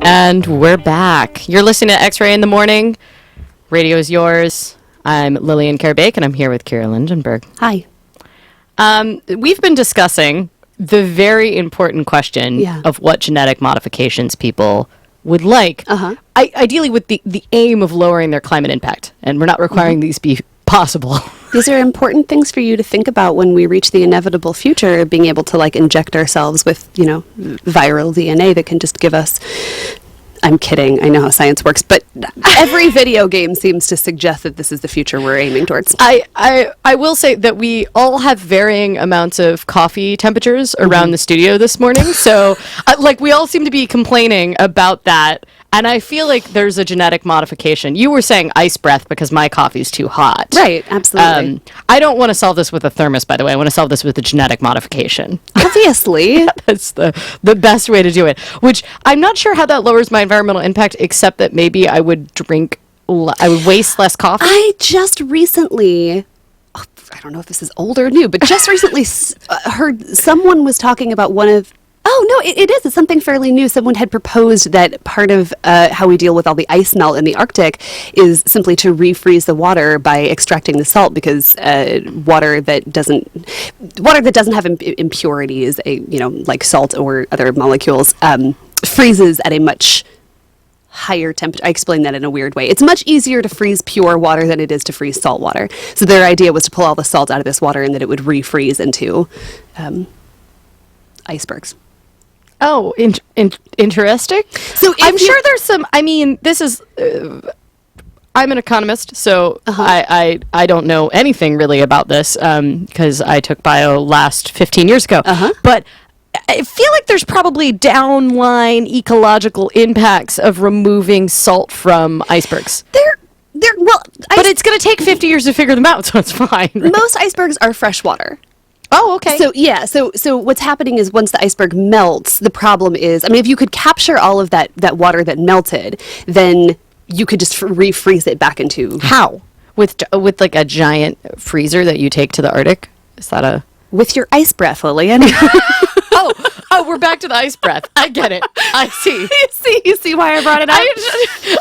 And we're back. You're listening to X-Ray in the Morning. Radio is yours. I'm Lillian Carabake, and I'm here with Kira Lindenberg. Hi. We've been discussing the very important question of what genetic modifications people would like, ideally with the aim of lowering their climate impact. And we're not requiring these be possible. These are important things for you to think about when we reach the inevitable future of being able to inject ourselves with, viral DNA that can just give us... I'm kidding. I know how science works, but every video game seems to suggest that this is the future we're aiming towards. I will say that we all have varying amounts of coffee temperatures around the studio this morning. So, we all seem to be complaining about that. And I feel like there's a genetic modification. You were saying ice breath because my coffee's too hot. Right, absolutely. I don't want to solve this with a thermos, by the way. I want to solve this with a genetic modification. Obviously. That's the best way to do it, which I'm not sure how that lowers my environmental impact, except that maybe I would waste less coffee. I just recently... I don't know if this is old or new, but just recently heard someone was talking about one of... Oh, no, it is. It's something fairly new. Someone had proposed that part of how we deal with all the ice melt in the Arctic is simply to refreeze the water by extracting the salt, because water that doesn't have impurities, like salt or other molecules, freezes at a much higher temperature. I explained that in a weird way. It's much easier to freeze pure water than it is to freeze salt water. So their idea was to pull all the salt out of this water and that it would refreeze into icebergs. Oh, interesting. So I'm sure there's some, this is, I'm an economist, so I don't know anything really about this because I took bio last 15 years ago. But I feel like there's probably downline ecological impacts of removing salt from icebergs. But it's going to take 50 years to figure them out, so it's fine. Right? Most icebergs are freshwater. Oh, okay. So what's happening is once the iceberg melts, the problem is, if you could capture all of that water that melted, then you could just refreeze it back into... How? With a giant freezer that you take to the Arctic? Is that a... With your ice breath, Lillian. Oh, we're back to the ice breath. I get it. I see. You see why I brought it up?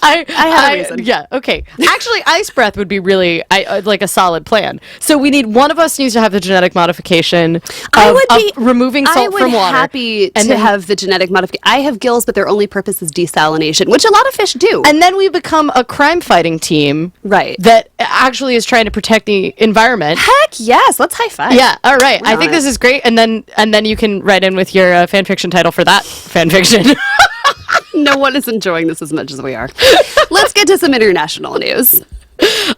I have a reason. Yeah, okay. Actually, ice breath would be really like a solid plan. So one of us needs to have the genetic modification of removing salt from water. I would be happy to have the genetic modification. I have gills, but their only purpose is desalination, which a lot of fish do. And then we become a crime-fighting team. Right. That actually is trying to protect the environment. Heck yes. Let's high five. Yeah, all right. I think this is great. And then you can write in with your fan fiction title for that fan fiction. No one is enjoying this as much as we are. Let's get to some international news.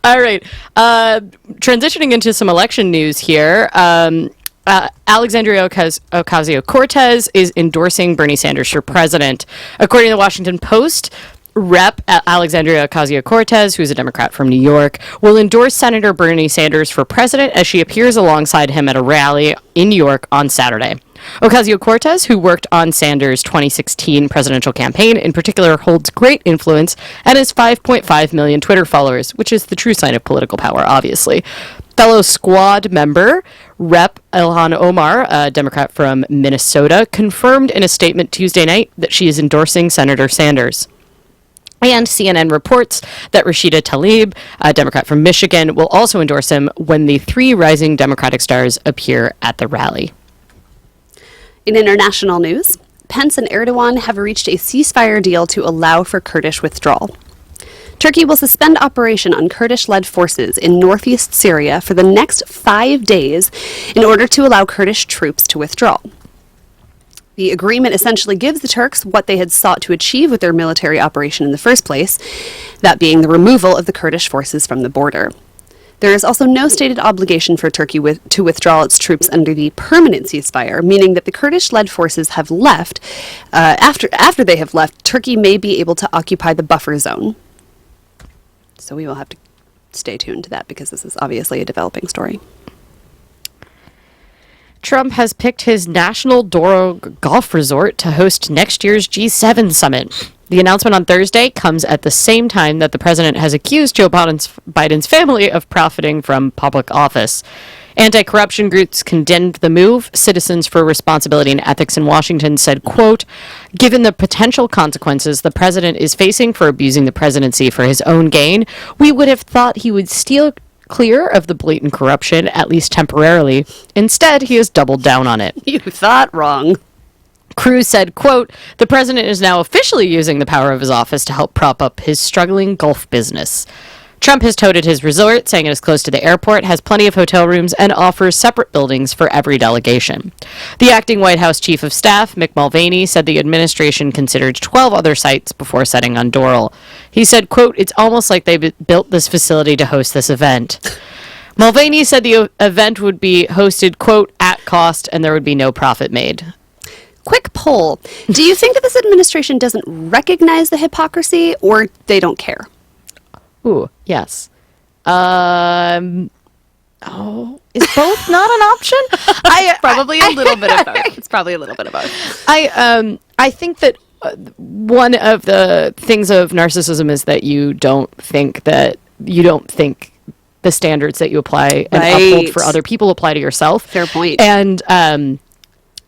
All right. Transitioning into some election news here. Alexandria Ocasio-Cortez is endorsing Bernie Sanders for president. According to the Washington Post, Rep. Alexandria Ocasio-Cortez, who's a Democrat from New York, will endorse Senator Bernie Sanders for president as she appears alongside him at a rally in New York on Saturday. Ocasio-Cortez, who worked on Sanders' 2016 presidential campaign, in particular holds great influence and has 5.5 million Twitter followers, which is the true sign of political power, obviously. Fellow squad member, Rep. Ilhan Omar, a Democrat from Minnesota, confirmed in a statement Tuesday night that she is endorsing Senator Sanders. And CNN reports that Rashida Tlaib, a Democrat from Michigan, will also endorse him when the three rising Democratic stars appear at the rally. In international news, Pence and Erdogan have reached a ceasefire deal to allow for Kurdish withdrawal. Turkey will suspend operation on Kurdish-led forces in northeast Syria for the next 5 days in order to allow Kurdish troops to withdraw. The agreement essentially gives the Turks what they had sought to achieve with their military operation in the first place, that being the removal of the Kurdish forces from the border. There is also no stated obligation for Turkey to withdraw its troops under the permanent ceasefire, meaning that the Kurdish-led forces have left. After they have left, Turkey may be able to occupy the buffer zone. So we will have to stay tuned to that because this is obviously a developing story. Trump has picked his National Douro Golf Resort to host next year's G7 summit. The announcement on Thursday comes at the same time that the president has accused Joe Biden's family of profiting from public office. Anti-corruption groups condemned the move. Citizens for Responsibility and Ethics in Washington said, quote, given the potential consequences the president is facing for abusing the presidency for his own gain, we would have thought he would steer clear of the blatant corruption, at least temporarily. Instead, he has doubled down on it. You thought wrong. Cruz said, quote, the president is now officially using the power of his office to help prop up his struggling Gulf business. Trump has touted his resort, saying it is close to the airport, has plenty of hotel rooms, and offers separate buildings for every delegation. The acting White House chief of staff, Mick Mulvaney, said the administration considered 12 other sites before setting on Doral. He said, quote, it's almost like they built this facility to host this event. Mulvaney said the event would be hosted, quote, at cost, and there would be no profit made. Quick poll. Do you think that this administration doesn't recognize the hypocrisy, or they don't care? Ooh, yes. Is both not an option? Probably a little bit of both. It's probably a little bit of both. I think that one of the things of narcissism is that you don't think the standards that you apply and uphold for other people apply to yourself. Fair point.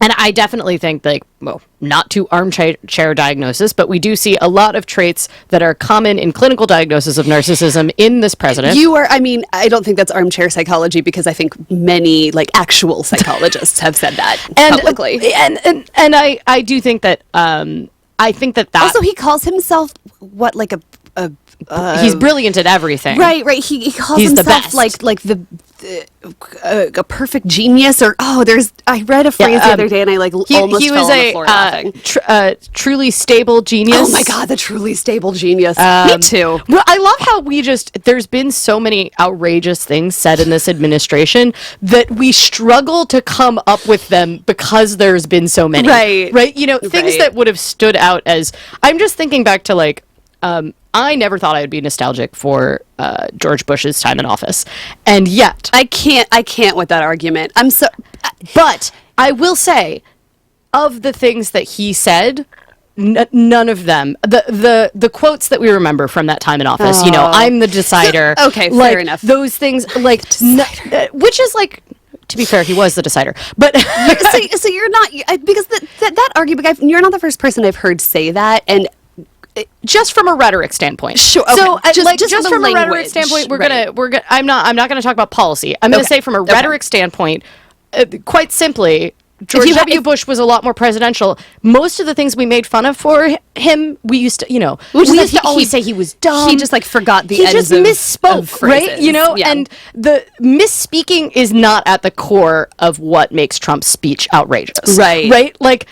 And I definitely think, like, well, not to armchair diagnosis, but we do see a lot of traits that are common in clinical diagnosis of narcissism in this president. I don't think that's armchair psychology, because I think many, like, actual psychologists have said that publicly. And I do think that, I think that also, he calls himself, what, like he's brilliant at everything. Right. He calls he's himself the best. like a perfect genius, or I read a phrase the other day and I almost fell on the floor laughing. Truly stable genius. Oh my God, the truly stable genius. Me too. Well, I love how there's been so many outrageous things said in this administration that we struggle to come up with them because there's been so many. Right. You know, things that would have stood out as, I'm just thinking back to, like, I never thought I would be nostalgic for George Bush's time in office, and yet I can't with that argument. But I will say, of the things that he said, none of them, the quotes that we remember from that time in office, you know, I'm the decider. Okay, like, fair enough. Those things, like, which is like. To be fair, he was the decider, but so you're not, because that argument. You're not the first person I've heard say that, and. Just from a rhetoric standpoint. Sure. Okay. So, just from language. a rhetoric standpoint, we're gonna. I'm not gonna talk about policy. I'm gonna say from a rhetoric standpoint, quite simply, George W. Bush was a lot more presidential. Most of the things we made fun of for him, we used to, always say he was dumb. He just forgot the ends just misspoke, right? You know, and the misspeaking is not at the core of what makes Trump's speech outrageous. Right. Like.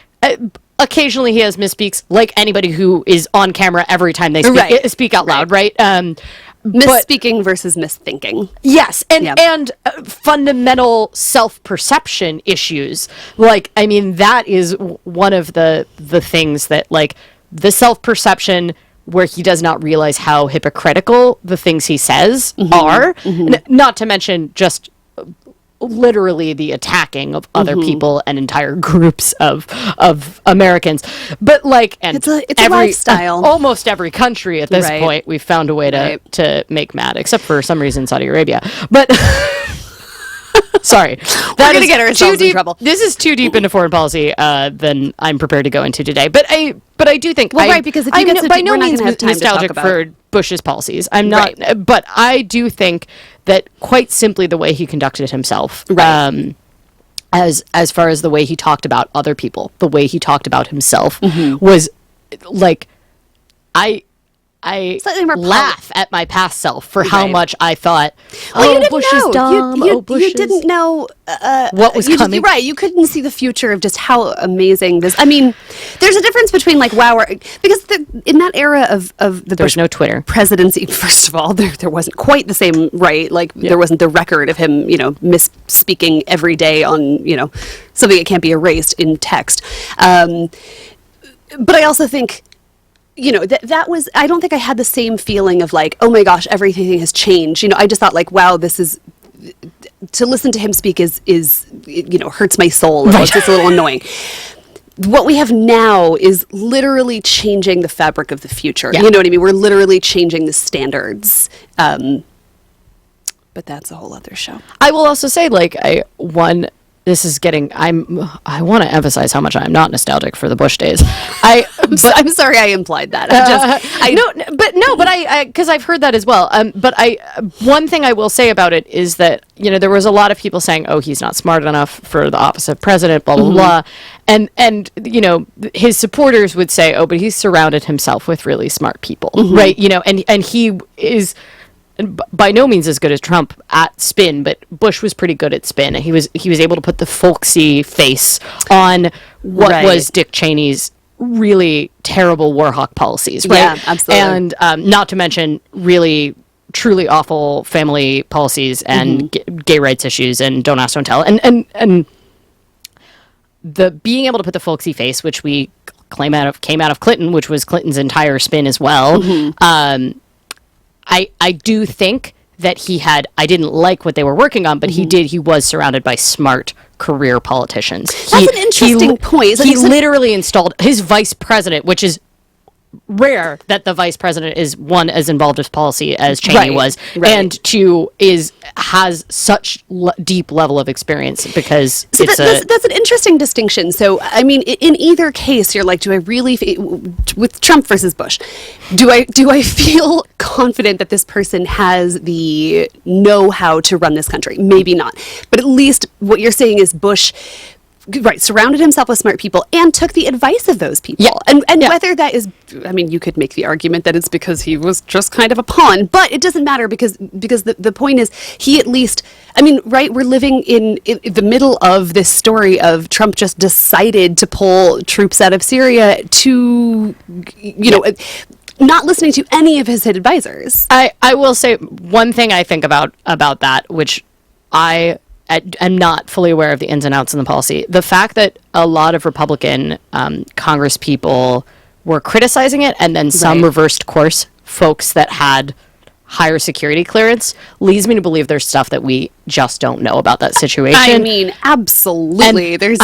Occasionally he has misspeaks, like anybody who is on camera every time they speak out loud, right? Misspeaking versus misthinking. Yes, and fundamental self-perception issues. Like, I mean, that is one of the things that, like, the self-perception where he does not realize how hypocritical the things he says are. Not to mention just literally the attacking of other people and entire groups of Americans, but like, and it's a lifestyle. Almost every country at this point, we've found a way to make mad, except for some reason Saudi Arabia. But sorry, we're gonna get ourselves in trouble. This is too deep into foreign policy than I'm prepared to go into today. But I do think, because if you get by no means nostalgic for Bush's policies. I'm not, but I do think that quite simply the way he conducted himself, as far as the way he talked about other people, the way he talked about himself, was like, I laugh at my past self for how much I thought, Bush is dumb. You didn't know what was coming. You couldn't see the future of just how amazing this. I mean, there's a difference between because in that era of the Bush no Twitter presidency. First of all, there wasn't quite the same there wasn't the record of him misspeaking every day on something that can't be erased in text. But I also think. That was, I don't think I had the same feeling of like, oh my gosh, everything has changed. I just thought like, wow, this is, to listen to him speak is hurts my soul. It's just a little annoying. What we have now is literally changing the fabric of the future. You know what I mean? We're literally changing the standards. but that's a whole other show. I will also say, like, I want to emphasize how much I'm not nostalgic for the Bush days. I'm sorry I implied that. Because I've heard that as well. One thing I will say about it is that, there was a lot of people saying, oh, he's not smart enough for the office of president, blah, blah, blah. And his supporters would say, oh, but he's surrounded himself with really smart people, right? And he is by no means as good as Trump at spin, but Bush was pretty good at spin. He was able to put the folksy face on what was Dick Cheney's really terrible war hawk policies, right? Yeah, absolutely. And not to mention really truly awful family policies and gay rights issues and don't ask, don't tell. And the being able to put the folksy face, which we came out of Clinton, which was Clinton's entire spin as well. I do think that I didn't like what they were working on, but he was surrounded by smart career politicians. That's an interesting point. He literally installed his vice president, which is rare that the vice president is, one, as involved with policy as Cheney was, and two, has such deep level of experience because that's an interesting distinction. So, I mean, in either case, you're like, do I really, with Trump versus Bush, do I feel confident that this person has the know-how to run this country? Maybe not. But at least what you're saying is Bush surrounded himself with smart people and took the advice of those people. And whether that is, I mean, you could make the argument that it's because he was just kind of a pawn, but it doesn't matter because the point is he at least, I mean, right, we're living in the middle of this story of Trump just decided to pull troops out of Syria to, not listening to any of his advisors. I will say one thing I think about that, which I'm not fully aware of the ins and outs in the policy. The fact that a lot of Republican Congress people were criticizing it and then some reversed course folks that had higher security clearance leads me to believe there's stuff that we just don't know about that situation. I mean, absolutely. And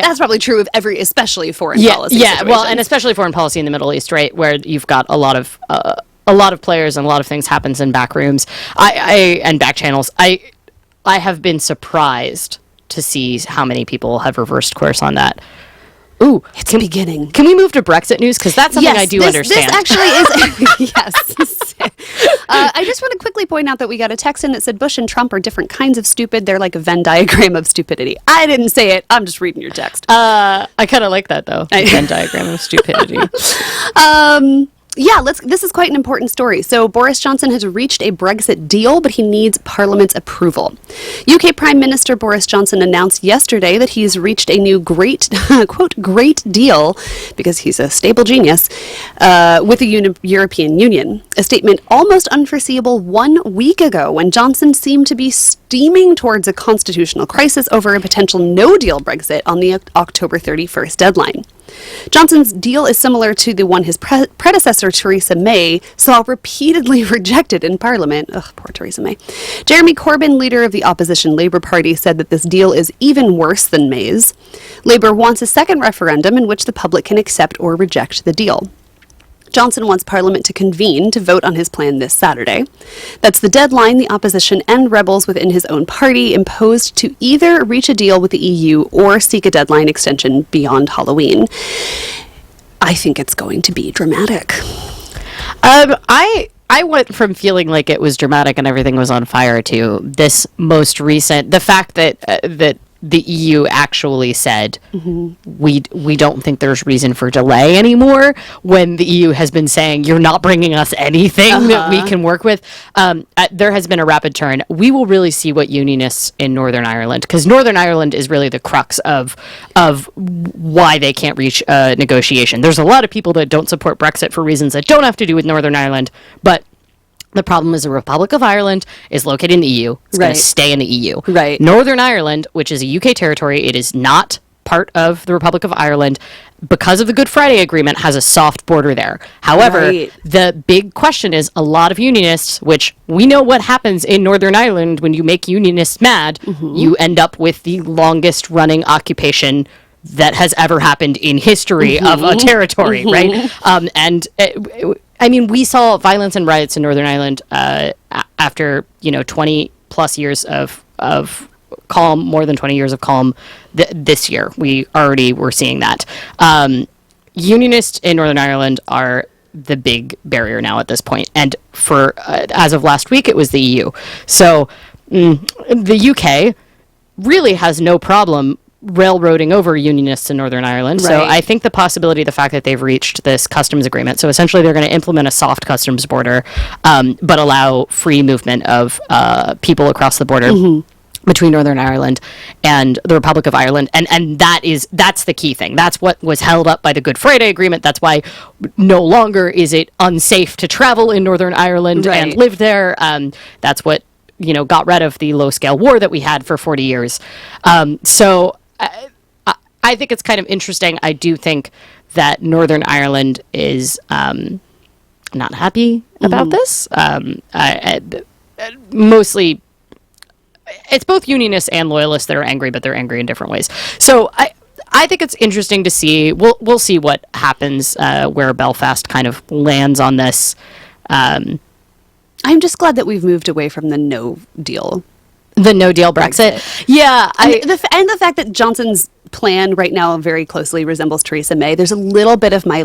that's probably true of especially foreign policy situations. Well, and especially foreign policy in the Middle East, right, where you've got a lot of players and a lot of things happens in back rooms and back channels. I have been surprised to see how many people have reversed course on that. Ooh, it's beginning. Can we move to Brexit news? Because that's something I do understand. This actually is, yes. I just want to quickly point out that we got a text in that said Bush and Trump are different kinds of stupid. They're like a Venn diagram of stupidity. I didn't say it. I'm just reading your text. I kind of like that, though. Venn diagram of stupidity. This is quite an important story. So Boris Johnson has reached a Brexit deal, but he needs Parliament's approval. UK Prime Minister Boris Johnson announced yesterday that he's reached a new great deal, because he's a stable genius, with the European Union. A statement almost unforeseeable 1 week ago when Johnson seemed to be steaming towards a constitutional crisis over a potential no-deal Brexit on the October 31st deadline. Johnson's deal is similar to the one his predecessor, Theresa May, saw repeatedly rejected in Parliament. Ugh, poor Theresa May. Jeremy Corbyn, leader of the opposition Labour Party, said that this deal is even worse than May's. Labour wants a second referendum in which the public can accept or reject the deal. Johnson wants Parliament to convene to vote on his plan this Saturday. That's the deadline the opposition and rebels within his own party imposed to either reach a deal with the EU or seek a deadline extension beyond Halloween. I think it's going to be dramatic. I went from feeling like it was dramatic and everything was on fire to this most recent, the fact that the EU actually said we don't think there's reason for delay anymore, when the EU has been saying you're not bringing us anything that we can work with. There has been a rapid turn. We will really see what unionists in Northern Ireland, because Northern Ireland is really the crux of why they can't reach a negotiation. There's a lot of people that don't support Brexit for reasons that don't have to do with Northern Ireland, but the problem is the Republic of Ireland is located in the EU. It's going to stay in the EU. Right. Northern Ireland, which is a UK territory, it is not part of the Republic of Ireland, because of the Good Friday Agreement, has a soft border there. However, the big question is a lot of unionists, which we know what happens in Northern Ireland when you make unionists mad, you end up with the longest running occupation that has ever happened in history of a territory, right? I mean, we saw violence and riots in Northern Ireland after 20 plus years of calm, more than 20 years of calm this year. We already were seeing that. Unionists in Northern Ireland are the big barrier now at this point. And for as of last week, it was the EU. So the UK really has no problem railroading over unionists in Northern Ireland. Right. So I think the possibility, the fact that they've reached this customs agreement, so essentially they're going to implement a soft customs border, but allow free movement of people across the border. Between Northern Ireland and the Republic of Ireland, and that's the key thing. That's what was held up by the Good Friday Agreement. That's why no longer is it unsafe to travel in Northern Ireland and live there. That's what got rid of the low scale war that we had for 40 years. So I think it's kind of interesting. I do think that Northern Ireland is not happy about this. Mostly. It's both unionists and loyalists that are angry, but they're angry in different ways. So I think it's interesting to see. We'll see what happens where Belfast kind of lands on this. I'm just glad that we've moved away from the no deal. The no deal Brexit. Yeah. And the fact that Johnson's plan right now very closely resembles Theresa May. There's a little bit of my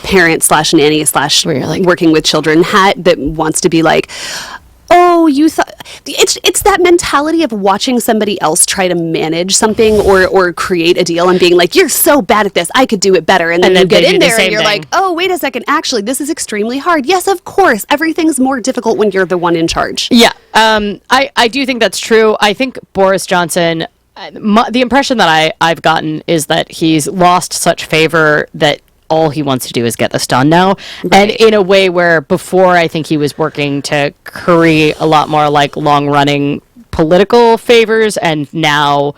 parent/nanny/ Where you're like, working with children hat that wants to be like, oh, you thought it's that mentality of watching somebody else try to manage something or create a deal and being like, you're so bad at this, I could do it better. And then you get in there and you're like, oh, wait a second, actually, this is extremely hard. Yes, of course, everything's more difficult when you're the one in charge. Yeah, I do think that's true. I think Boris Johnson, the impression that I've gotten is that he's lost such favor that all he wants to do is get this done now. Right. And in a way where before I think he was working to create a lot more long-running political favors, and now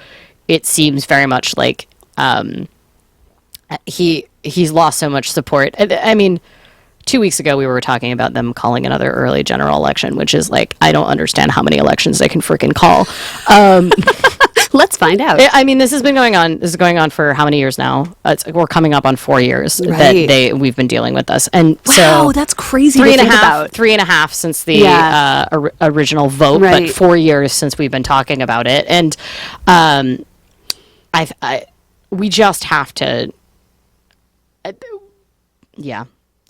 it seems very much like he's lost so much support. I mean, 2 weeks ago we were talking about them calling another early general election, which is I don't understand how many elections they can freaking call. Let's find out. I mean, this is going on for how many years now? We're coming up on 4 years that we've been dealing with this, and wow, that's crazy. 3.5 since the original vote, but 4 years since we've been talking about it, and we just have to. Yeah,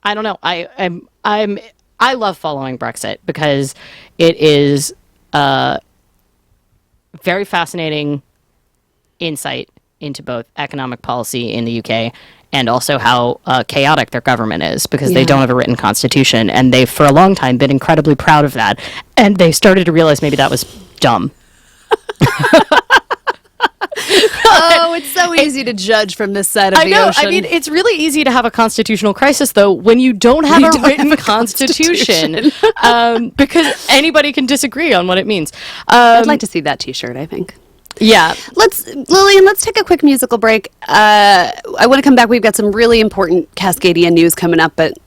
I don't know. I love following Brexit because it is very fascinating insight into both economic policy in the UK and also how chaotic their government is, because they don't have a written constitution, and they've for a long time been incredibly proud of that, and they started to realize maybe that was dumb. Oh, it's so easy to judge from this side of the ocean. I mean, it's really easy to have a constitutional crisis, though, when you don't have a written constitution, because anybody can disagree on what it means. I'd like to see that T-shirt, I think. Yeah. Lillian, let's take a quick musical break. I want to come back. We've got some really important Cascadia news coming up, but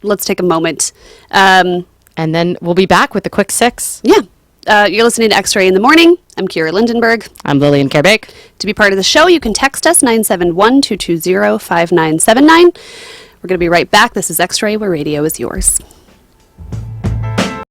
let's take a moment. And then we'll be back with the quick six. Yeah. You're listening to X-Ray in the Morning. I'm Kira Lindenberg. I'm Lillian Kerbeck. To be part of the show, you can text us 971-220-5979. We're going to be right back. This is X-Ray, where radio is yours.